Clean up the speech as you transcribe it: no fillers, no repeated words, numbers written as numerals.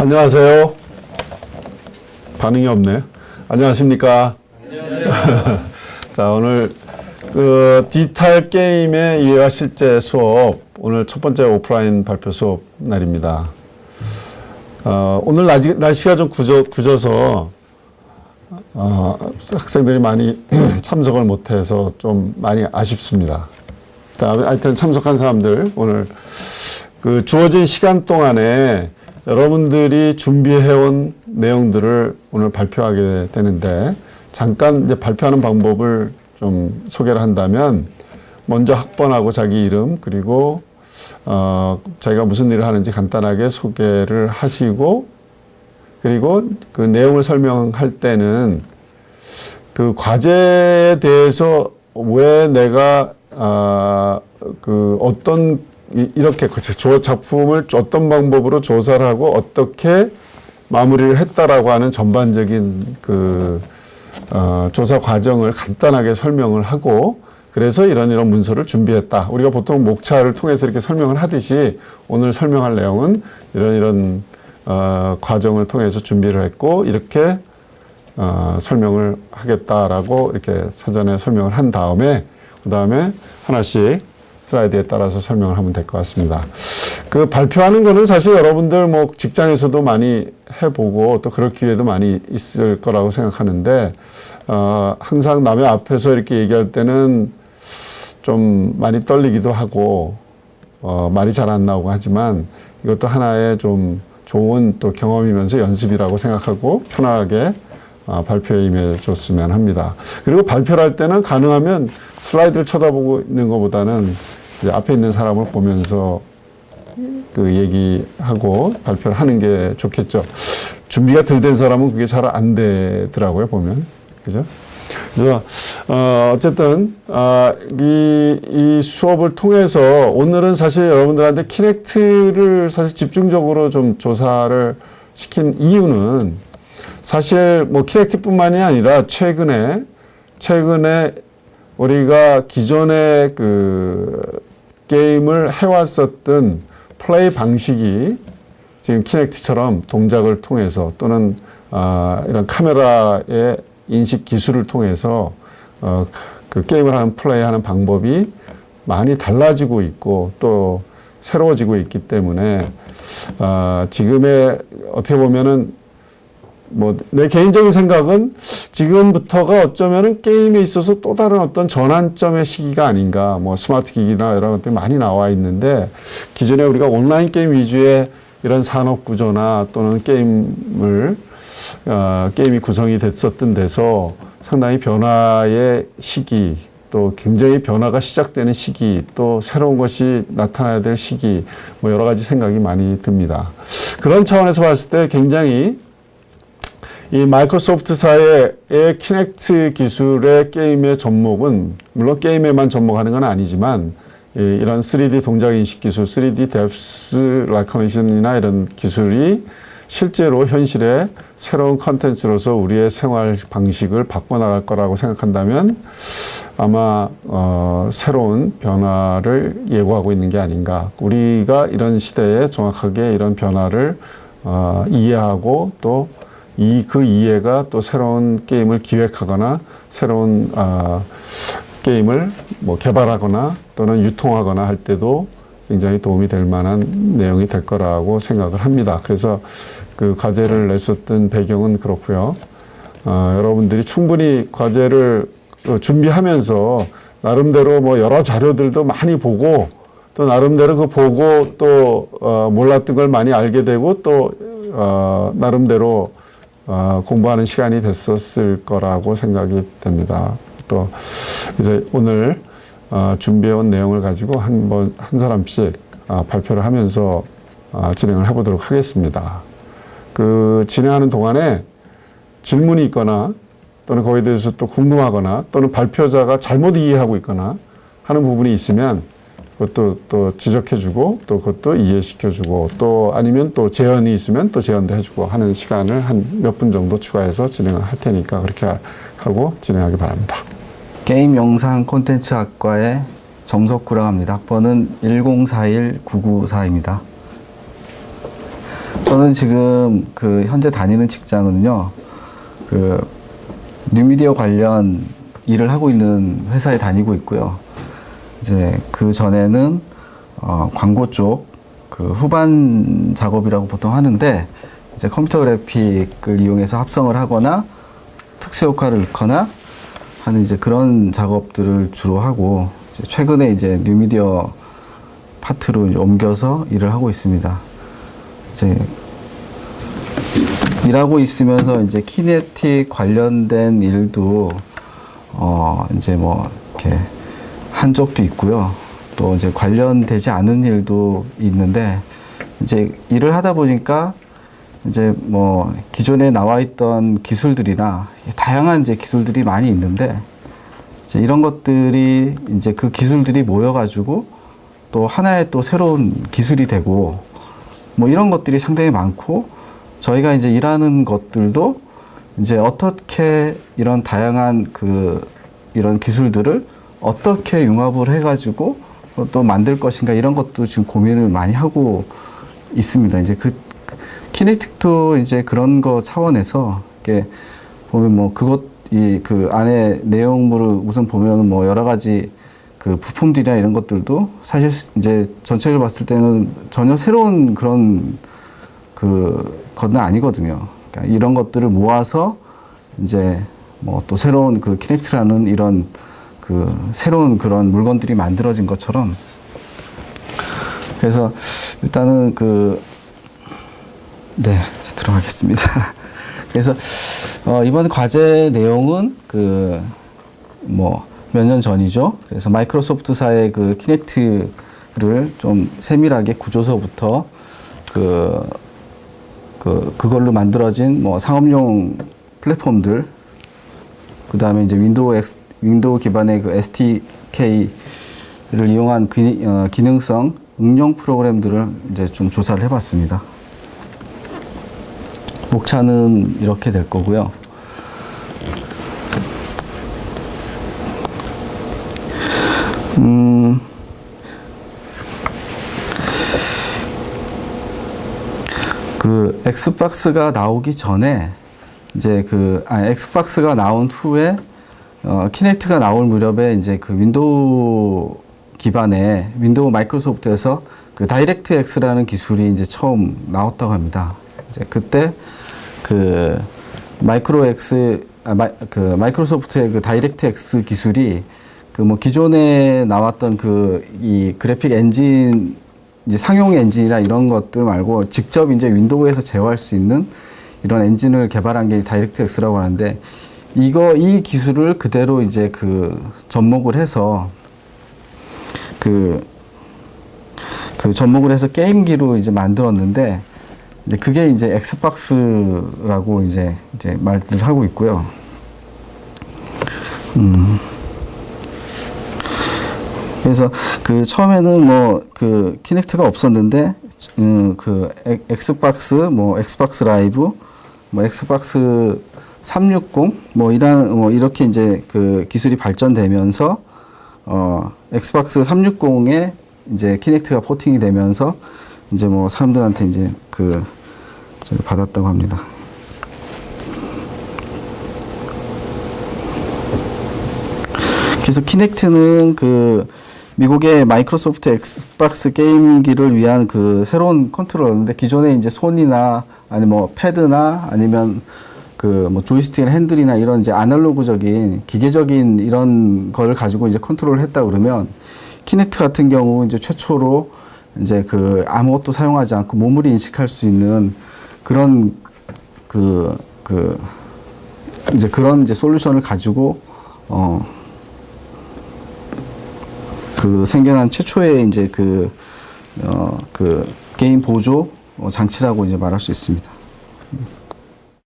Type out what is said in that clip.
안녕하세요. 반응이 없네요. 안녕하십니까. 자, 오늘 디지털 게임의 이해와 실제 수업, 오늘 첫 번째 오프라인 발표 수업 날입니다. 오늘 날씨가 좀 굳어서 학생들이 많이 참석을 못해서 좀 많이 아쉽습니다. 하여튼 참석한 사람들, 오늘 주어진 시간 동안에 여러분들이 준비해온 내용들을 오늘 발표하게 되는데, 잠깐 이제 발표하는 방법을 좀 소개를 한다면, 먼저 학번하고 자기 이름, 그리고 자기가 무슨 일을 하는지 간단하게 소개를 하시고, 그리고 그 내용을 설명할 때는 그 과제에 대해서 왜 내가 이렇게 작품을 어떤 방법으로 조사를 하고 어떻게 마무리를 했다라고 하는 전반적인 조사 과정을 간단하게 설명을 하고, 그래서 이런 문서를 준비했다. 우리가 보통 목차를 통해서 이렇게 설명을 하듯이 오늘 설명할 내용은 이런 과정을 통해서 준비를 했고, 이렇게 설명을 하겠다라고 이렇게 사전에 설명을 한 다음에, 그 다음에 하나씩 슬라이드에 따라서 설명을 하면 될 것 같습니다. 발표하는 거는 사실 여러분들 직장에서도 많이 해보고 또 그럴 기회도 많이 있을 거라고 생각하는데, 항상 남의 앞에서 이렇게 얘기할 때는 좀 많이 떨리기도 하고, 말이 잘 안 나오고 하지만 이것도 하나의 좀 좋은 또 경험이면서 연습이라고 생각하고 편하게 발표에 임해줬으면 합니다. 그리고 발표를 할 때는 가능하면 슬라이드를 쳐다보고 있는 것보다는 이제 앞에 있는 사람을 보면서 얘기하고 발표를 하는 게 좋겠죠. 준비가 덜 된 사람은 그게 잘 안 되더라고요, 보면. 그죠? 그래서, 어쨌든, 이 수업을 통해서 오늘은 사실 여러분들한테 키넥트를 사실 집중적으로 좀 조사를 시킨 이유는 사실 키넥트뿐만이 아니라 최근에 우리가 기존에 게임을 해왔었던 플레이 방식이 지금 키넥트처럼 동작을 통해서 또는 이런 카메라의 인식 기술을 통해서 게임을 플레이하는 방법이 많이 달라지고 있고 또 새로워지고 있기 때문에 지금의 어떻게 보면은 내 개인적인 생각은 지금부터가 어쩌면은 게임에 있어서 또 다른 어떤 전환점의 시기가 아닌가. 스마트 기기나 이런 것들이 많이 나와 있는데, 기존에 우리가 온라인 게임 위주의 이런 산업 구조나 또는 게임이 구성이 됐었던 데서 상당히 변화의 시기, 또 굉장히 변화가 시작되는 시기, 또 새로운 것이 나타나야 될 시기, 여러 가지 생각이 많이 듭니다. 그런 차원에서 봤을 때 굉장히 이 마이크로소프트사의 키넥트 기술의 게임의 접목은 물론 게임에만 접목하는 건 아니지만, 이런 3D 동작 인식 기술, 3D 뎁스 레코니션이나 이런 기술이 실제로 현실의 새로운 컨텐츠로서 우리의 생활 방식을 바꿔나갈 거라고 생각한다면 아마 새로운 변화를 예고하고 있는 게 아닌가. 우리가 이런 시대에 정확하게 이런 변화를 이해하고 또 그 이해가 또 새로운 게임을 기획하거나 새로운 게임을 개발하거나 또는 유통하거나 할 때도 굉장히 도움이 될 만한 내용이 될 거라고 생각을 합니다. 그래서 그 과제를 냈었던 배경은 그렇고요. 여러분들이 충분히 과제를 준비하면서 나름대로 여러 자료들도 많이 보고 또 나름대로 보고 또 몰랐던 걸 많이 알게 되고 또 나름대로 공부하는 시간이 됐었을 거라고 생각이 됩니다. 또 이제 오늘 준비해온 내용을 가지고 한 사람씩 발표를 하면서 진행을 해보도록 하겠습니다. 진행하는 동안에 질문이 있거나 또는 거기에 대해서 또 궁금하거나 또는 발표자가 잘못 이해하고 있거나 하는 부분이 있으면 그것도 또 지적해주고 또 그것도 이해시켜주고 또 아니면 또 제언이 있으면 또 제언도 해주고 하는 시간을 한 몇 분 정도 추가해서 진행을 할 테니까 그렇게 하고 진행하기 바랍니다. 게임 영상 콘텐츠 학과의 정석구라고 합니다. 학번은 1041-994입니다. 저는 지금 그 현재 다니는 직장은요, 그 뉴미디어 관련 일을 하고 있는 회사에 다니고 있고요. 이제 그 전에는 광고 쪽 그 후반 작업이라고 보통 하는데, 이제 컴퓨터 그래픽을 이용해서 합성을 하거나 특수 효과를 넣거나 하는 이제 그런 작업들을 주로 하고, 이제 최근에 이제 뉴미디어 파트로 이제 옮겨서 일을 하고 있습니다. 이제 일하고 있으면서 이제 키네틱 관련된 일도 이제 뭐 이렇게 한 적도 있고요. 또 이제 관련되지 않은 일도 있는데, 이제 일을 하다 보니까 이제 뭐 기존에 나와 있던 기술들이나 다양한 이제 기술들이 많이 있는데, 이제 이런 것들이 이제 그 기술들이 모여가지고 또 하나의 또 새로운 기술이 되고, 뭐 이런 것들이 상당히 많고, 저희가 이제 일하는 것들도 이제 어떻게 이런 다양한 이런 기술들을 어떻게 융합을 해가지고 또 만들 것인가, 이런 것도 지금 고민을 많이 하고 있습니다. 이제 키네틱도 이제 그런 거 차원에서 이렇게 보면 뭐 그 안에 내용물을 우선 보면 뭐 여러 가지 그 부품들이나 이런 것들도 사실 이제 전체적으로 봤을 때는 전혀 새로운 그런 건 아니거든요. 그러니까 이런 것들을 모아서 이제 뭐 또 새로운 그 키넥트라는 이런 새로운 그런 물건들이 만들어진 것처럼, 그래서 일단은 네, 들어가겠습니다. 그래서 이번 과제 내용은 몇 년 전이죠. 그래서 마이크로소프트사의 키넥트를 좀 세밀하게 구조서부터 그걸로 만들어진 뭐 상업용 플랫폼들, 그 다음에 이제 윈도우 기반의 SDK를 이용한 기능성 응용 프로그램들을 이제 좀 조사를 해봤습니다. 목차는 이렇게 될 거고요. 엑스박스가 나오기 전에 이제 엑스박스가 나온 후에 키넥트가 나올 무렵에 이제 윈도우 기반의 윈도우 마이크로소프트에서 다이렉트 X라는 기술이 이제 처음 나왔다고 합니다. 이제 그때 마이크로소프트의 다이렉트 X 기술이 뭐 기존에 나왔던 이 그래픽 엔진, 이제 상용 엔진이나 이런 것들 말고 직접 이제 윈도우에서 제어할 수 있는 이런 엔진을 개발한 게 다이렉트 X라고 하는데, 이 기술을 그대로 이제 접목을 해서 접목을 해서 게임기로 이제 만들었는데, 이제 그게 이제 엑스박스라고 이제 말들을 하고 있고요. 그래서 처음에는 뭐 키넥트가 없었는데 엑스박스, 뭐 엑스박스 라이브, 뭐 엑스박스 360 뭐 이렇게 이제 기술이 발전되면서 엑스박스 360에 이제 키넥트가 포팅이 되면서 이제 뭐 사람들한테 이제 저를 받았다고 합니다. 그래서 키넥트는 미국의 마이크로소프트 엑스박스 게임기를 위한 새로운 컨트롤러인데, 기존에 이제 손이나 아니면 뭐 패드나 아니면 뭐 조이스틱이나 핸들이나 이런 이제 아날로그적인 기계적인 이런 거를 가지고 이제 컨트롤을 했다 그러면, 키넥트 같은 경우 이제 최초로 이제 아무것도 사용하지 않고 몸으로 인식할 수 있는 그런 이제 그런 이제 솔루션을 가지고 생겨난 최초의 이제 게임 보조 장치라고 이제 말할 수 있습니다.